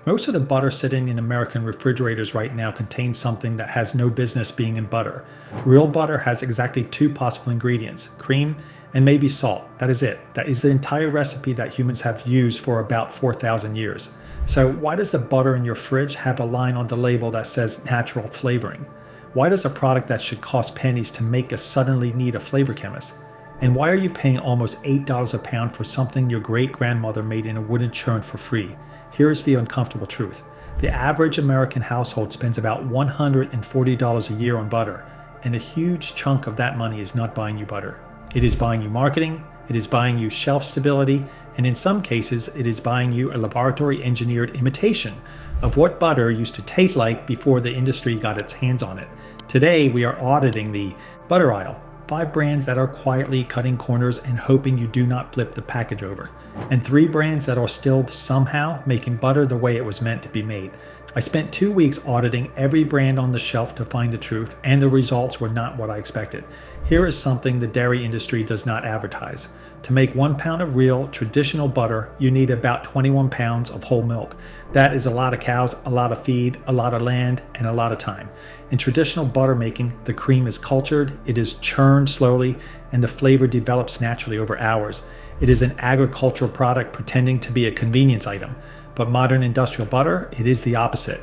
Most of the butter sitting in American refrigerators right now contains something that has no business being in butter. Real butter has exactly two possible ingredients, cream and maybe salt. That is it. That is the entire recipe that humans have used for about 4,000 years. So why does the butter in your fridge have a line on the label that says natural flavoring? Why does a product that should cost pennies to make us suddenly need a flavor chemist? And why are you paying almost $8 a pound for something your great-grandmother made in a wooden churn for free? Here is the uncomfortable truth. The average American household spends about $140 a year on butter, and a huge chunk of that money is not buying you butter. It is buying you marketing, it is buying you shelf stability, and in some cases, it is buying you a laboratory-engineered imitation of what butter used to taste like before the industry got its hands on it. Today, we are auditing the butter aisle. 5 brands that are quietly cutting corners and hoping you do not flip the package over, and 3 brands that are still somehow making butter the way it was meant to be made. I spent 2 weeks auditing every brand on the shelf to find the truth, and the results were not what I expected. Here is something the dairy industry does not advertise. To make 1 pound of real, traditional butter, you need about 21 pounds of whole milk. That is a lot of cows, a lot of feed, a lot of land, and a lot of time. In traditional butter making, the cream is cultured, it is churned slowly, and the flavor develops naturally over hours. It is an agricultural product pretending to be a convenience item. But modern industrial butter, it is the opposite.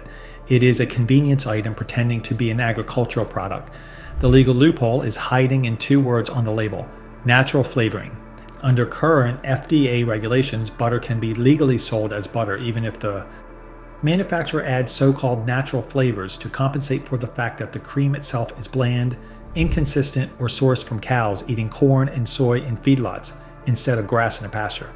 It is a convenience item pretending to be an agricultural product. The legal loophole is hiding in 2 words on the label: natural flavoring. Under current FDA regulations, butter can be legally sold as butter even if the manufacturer adds so-called natural flavors to compensate for the fact that the cream itself is bland, inconsistent, or sourced from cows eating corn and soy in feedlots instead of grass in a pasture.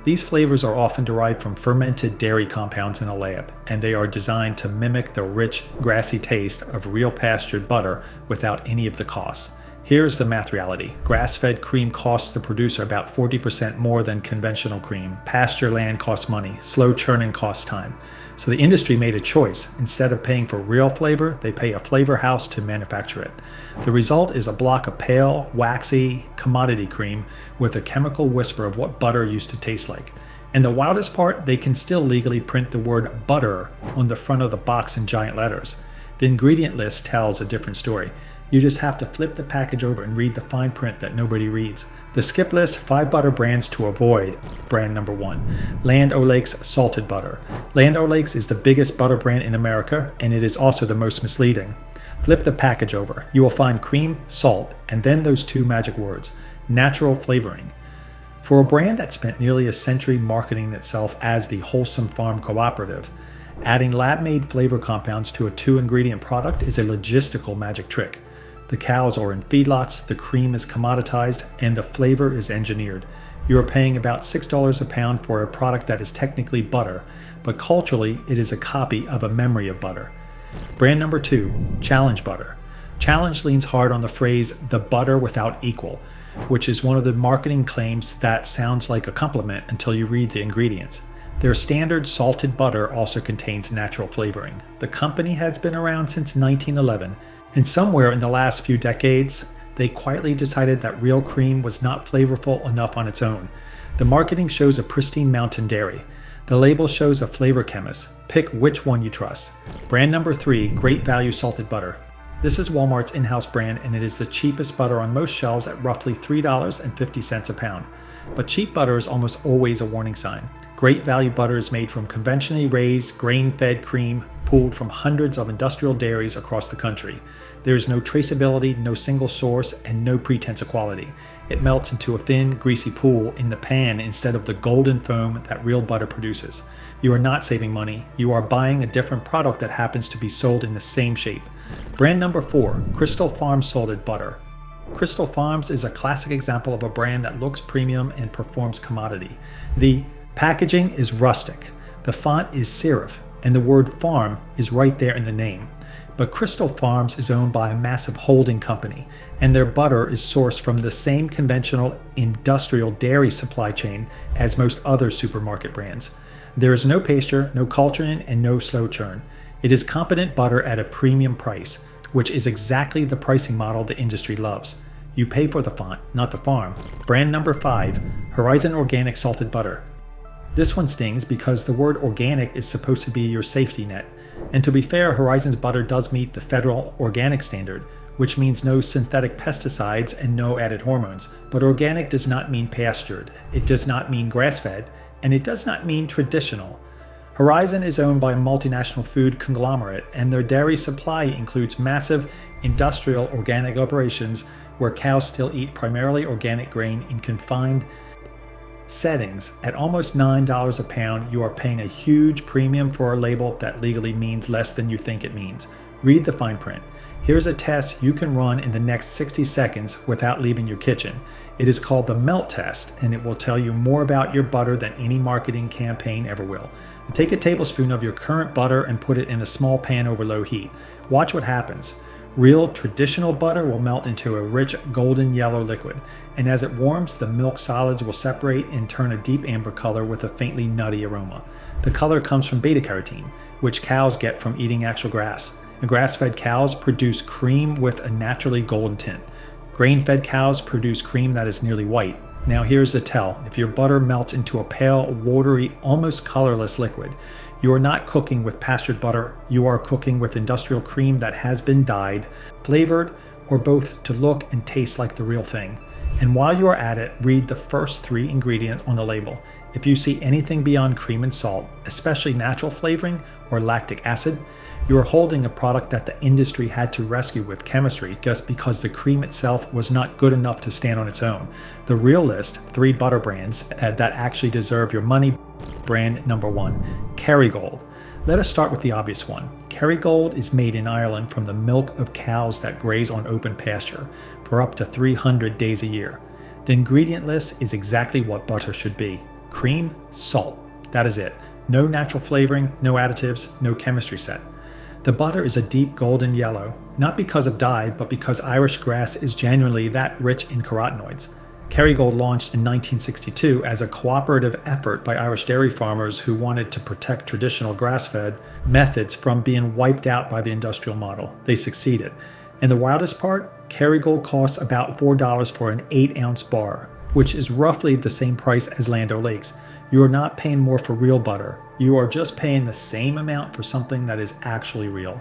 These flavors are often derived from fermented dairy compounds in a lab, and they are designed to mimic the rich, grassy taste of real pastured butter without any of the costs. Here's the math reality. Grass-fed cream costs the producer about 40% more than conventional cream. Pasture land costs money. Slow churning costs time. So the industry made a choice. Instead of paying for real flavor, they pay a flavor house to manufacture it. The result is a block of pale, waxy commodity cream with a chemical whisper of what butter used to taste like. And the wildest part, they can still legally print the word butter on the front of the box in giant letters. The ingredient list tells a different story. You just have to flip the package over and read the fine print that nobody reads. The skip list: 5 butter brands to avoid. Brand number 1, Land O'Lakes Salted Butter. Land O'Lakes is the biggest butter brand in America, and it is also the most misleading. Flip the package over. You will find cream, salt, and then those 2 magic words: natural flavoring. For a brand that spent nearly a century marketing itself as the Wholesome Farm Cooperative, adding lab-made flavor compounds to a 2-ingredient product is a logistical magic trick. The cows are in feedlots, the cream is commoditized, and the flavor is engineered. You are paying about $6 a pound for a product that is technically butter, but culturally it is a copy of a memory of butter. Brand number 2, Challenge Butter. Challenge leans hard on the phrase, the butter without equal, which is one of the marketing claims that sounds like a compliment until you read the ingredients. Their standard salted butter also contains natural flavoring. The company has been around since 1911, and somewhere in the last few decades, they quietly decided that real cream was not flavorful enough on its own. The marketing shows a pristine mountain dairy. The label shows a flavor chemist. Pick which one you trust. Brand number 3, Great Value Salted Butter. This is Walmart's in-house brand, and it is the cheapest butter on most shelves at roughly $3.50 a pound. But cheap butter is almost always a warning sign. Great Value butter is made from conventionally raised, grain-fed cream pulled from hundreds of industrial dairies across the country. There is no traceability, no single source, and no pretense of quality. It melts into a thin, greasy pool in the pan instead of the golden foam that real butter produces. You are not saving money. You are buying a different product that happens to be sold in the same shape. Brand number 4, Crystal Farms Salted Butter. Crystal Farms is a classic example of a brand that looks premium and performs commodity. The packaging is rustic. The font is serif, and the word farm is right there in the name. But Crystal Farms is owned by a massive holding company, and their butter is sourced from the same conventional industrial dairy supply chain as most other supermarket brands. There is no pasture, no culturing, and no slow churn. It is competent butter at a premium price, which is exactly the pricing model the industry loves. You pay for the font, not the farm. Brand number 5, Horizon Organic Salted Butter. This one stings because the word organic is supposed to be your safety net. And to be fair, Horizon's butter does meet the federal organic standard, which means no synthetic pesticides and no added hormones. But organic does not mean pastured, it does not mean grass-fed, and it does not mean traditional. Horizon is owned by a multinational food conglomerate, and their dairy supply includes massive industrial organic operations where cows still eat primarily organic grain in confined settings. At almost $9 a pound, you are paying a huge premium for a label that legally means less than you think it means. Read the fine print. Here's a test you can run in the next 60 seconds without leaving your kitchen. It is called the melt test, and it will tell you more about your butter than any marketing campaign ever will. Take a tablespoon of your current butter and put it in a small pan over low heat. Watch what happens. Real traditional butter will melt into a rich golden yellow liquid, and as it warms, the milk solids will separate and turn a deep amber color with a faintly nutty aroma. The color comes from beta-carotene, which cows get from eating actual grass. And grass-fed cows produce cream with a naturally golden tint. Grain-fed cows produce cream that is nearly white. Now here's the tell. If your butter melts into a pale, watery, almost colorless liquid, you are not cooking with pastured butter, you are cooking with industrial cream that has been dyed, flavored, or both to look and taste like the real thing. And while you are at it, read the first 3 ingredients on the label. If you see anything beyond cream and salt, especially natural flavoring or lactic acid, you are holding a product that the industry had to rescue with chemistry just because the cream itself was not good enough to stand on its own. The real list, 3 butter brands that actually deserve your money. Brand number 1, Kerry Gold. Let us start with the obvious one. Kerry Gold is made in Ireland from the milk of cows that graze on open pasture for up to 300 days a year. The ingredient list is exactly what butter should be. Cream, salt. That is it. No natural flavoring, no additives, no chemistry set. The butter is a deep golden yellow, not because of dye, but because Irish grass is genuinely that rich in carotenoids. Kerry Gold launched in 1962 as a cooperative effort by Irish dairy farmers who wanted to protect traditional grass-fed methods from being wiped out by the industrial model. They succeeded. And the wildest part, Kerry Gold costs about $4 for an 8-ounce bar, which is roughly the same price as Land O'Lakes. You are not paying more for real butter. You are just paying the same amount for something that is actually real.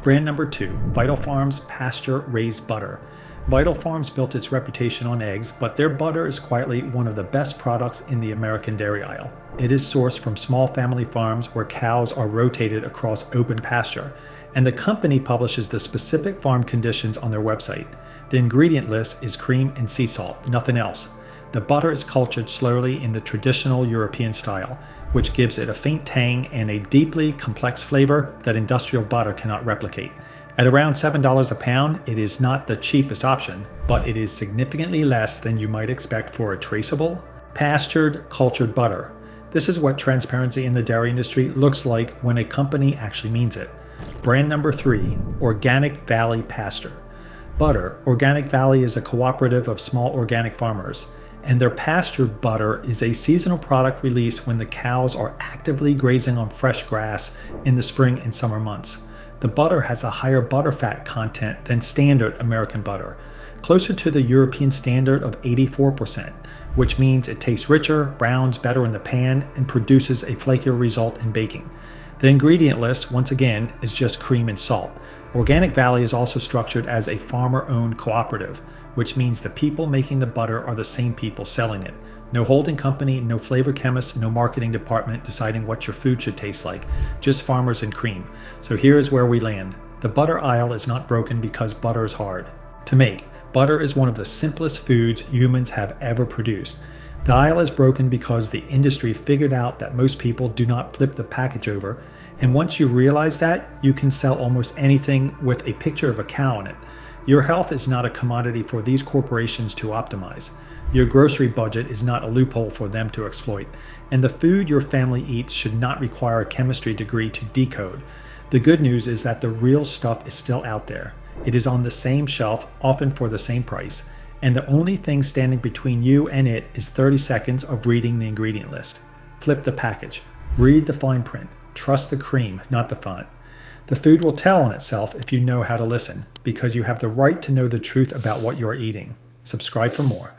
Brand number 2, Vital Farms Pasture Raised Butter. Vital Farms built its reputation on eggs, but their butter is quietly one of the best products in the American dairy aisle. It is sourced from small family farms where cows are rotated across open pasture, and the company publishes the specific farm conditions on their website. The ingredient list is cream and sea salt, nothing else. The butter is cultured slowly in the traditional European style, which gives it a faint tang and a deeply complex flavor that industrial butter cannot replicate. At around $7 a pound, it is not the cheapest option, but it is significantly less than you might expect for a traceable, pastured, cultured butter. This is what transparency in the dairy industry looks like when a company actually means it. Brand number 3, Organic Valley Pasture. Butter. Organic Valley is a cooperative of small organic farmers, and their pastured butter is a seasonal product released when the cows are actively grazing on fresh grass in the spring and summer months. The butter has a higher butterfat content than standard American butter, closer to the European standard of 84%, which means it tastes richer, browns better in the pan, and produces a flakier result in baking. The ingredient list, once again, is just cream and salt. Organic Valley is also structured as a farmer-owned cooperative, which means the people making the butter are the same people selling it. No holding company, no flavor chemist, no marketing department deciding what your food should taste like, just farmers and cream. So here is where we land. The butter aisle is not broken because butter is hard to make. Butter is one of the simplest foods humans have ever produced. The aisle is broken because the industry figured out that most people do not flip the package over, and once you realize that, you can sell almost anything with a picture of a cow on it. Your health is not a commodity for these corporations to optimize. Your grocery budget is not a loophole for them to exploit, and the food your family eats should not require a chemistry degree to decode. The good news is that the real stuff is still out there. It is on the same shelf, often for the same price, and the only thing standing between you and it is 30 seconds of reading the ingredient list. Flip the package. Read the fine print. Trust the cream, not the font. The food will tell on itself if you know how to listen, because you have the right to know the truth about what you are eating. Subscribe for more.